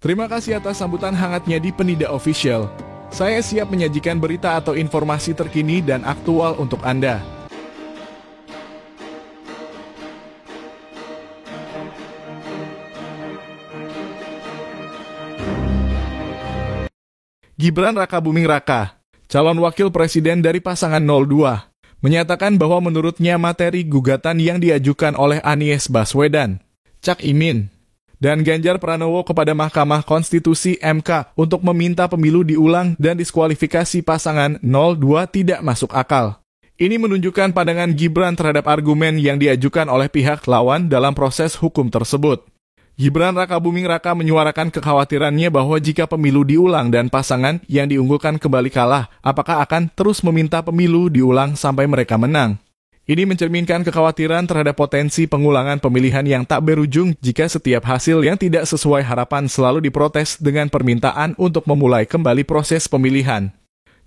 Terima kasih atas sambutan hangatnya di Penida Official. Saya siap menyajikan berita atau informasi terkini dan aktual untuk Anda. Gibran Rakabuming Raka, calon wakil presiden dari pasangan 02, menyatakan bahwa menurutnya materi gugatan yang diajukan oleh Anies Baswedan, Cak Imin, dan Ganjar Pranowo kepada Mahkamah Konstitusi (MK) untuk meminta pemilu diulang dan diskualifikasi pasangan 02 tidak masuk akal. Ini menunjukkan pandangan Gibran terhadap argumen yang diajukan oleh pihak lawan dalam proses hukum tersebut. Gibran Rakabuming Raka menyuarakan kekhawatirannya bahwa jika pemilu diulang dan pasangan yang diunggulkan kembali kalah, apakah akan terus meminta pemilu diulang sampai mereka menang. Ini mencerminkan kekhawatiran terhadap potensi pengulangan pemilihan yang tak berujung jika setiap hasil yang tidak sesuai harapan selalu diprotes dengan permintaan untuk memulai kembali proses pemilihan.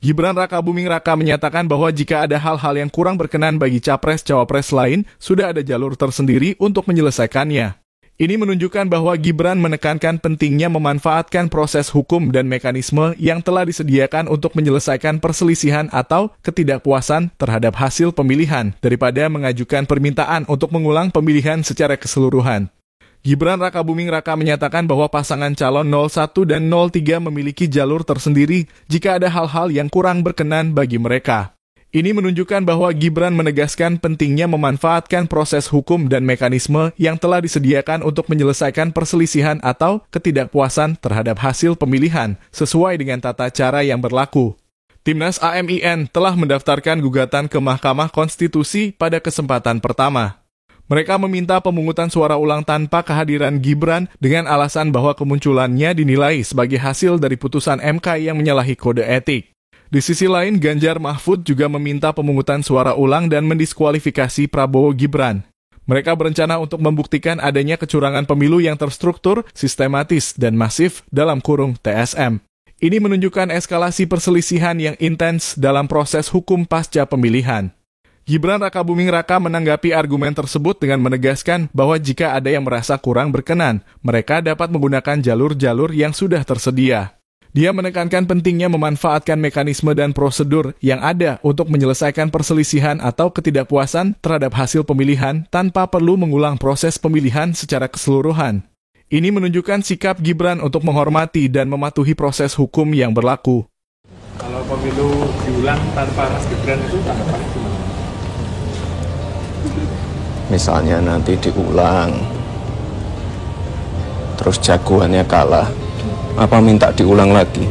Gibran Rakabuming Raka menyatakan bahwa jika ada hal-hal yang kurang berkenan bagi capres-cawapres lain, sudah ada jalur tersendiri untuk menyelesaikannya. Ini menunjukkan bahwa Gibran menekankan pentingnya memanfaatkan proses hukum dan mekanisme yang telah disediakan untuk menyelesaikan perselisihan atau ketidakpuasan terhadap hasil pemilihan daripada mengajukan permintaan untuk mengulang pemilihan secara keseluruhan. Gibran Rakabuming Raka menyatakan bahwa pasangan calon 01 dan 03 memiliki jalur tersendiri jika ada hal-hal yang kurang berkenan bagi mereka. Ini menunjukkan bahwa Gibran menegaskan pentingnya memanfaatkan proses hukum dan mekanisme yang telah disediakan untuk menyelesaikan perselisihan atau ketidakpuasan terhadap hasil pemilihan sesuai dengan tata cara yang berlaku. Timnas AMIN telah mendaftarkan gugatan ke Mahkamah Konstitusi pada kesempatan pertama. Mereka meminta pemungutan suara ulang tanpa kehadiran Gibran dengan alasan bahwa kemunculannya dinilai sebagai hasil dari putusan MK yang menyalahi kode etik. Di sisi lain, Ganjar Mahfud juga meminta pemungutan suara ulang dan mendiskualifikasi Prabowo Gibran. Mereka berencana untuk membuktikan adanya kecurangan pemilu yang terstruktur, sistematis, dan masif dalam kurung TSM. Ini menunjukkan eskalasi perselisihan yang intens dalam proses hukum pasca pemilihan. Gibran Rakabuming Raka menanggapi argumen tersebut dengan menegaskan bahwa jika ada yang merasa kurang berkenan, mereka dapat menggunakan jalur-jalur yang sudah tersedia. Dia menekankan pentingnya memanfaatkan mekanisme dan prosedur yang ada untuk menyelesaikan perselisihan atau ketidakpuasan terhadap hasil pemilihan tanpa perlu mengulang proses pemilihan secara keseluruhan. Ini menunjukkan sikap Gibran untuk menghormati dan mematuhi proses hukum yang berlaku. Kalau pemilu diulang tanpa Mas Gibran itu tanggapan gimana? Misalnya nanti diulang, terus jagoannya kalah. Apa minta diulang lagi?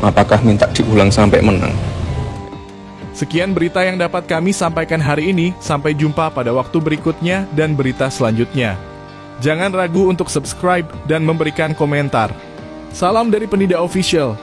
Apakah minta diulang sampai menang? Sekian berita yang dapat kami sampaikan hari ini. Sampai jumpa pada waktu berikutnya dan berita selanjutnya. Jangan ragu untuk subscribe dan memberikan komentar. Salam dari Penida Official.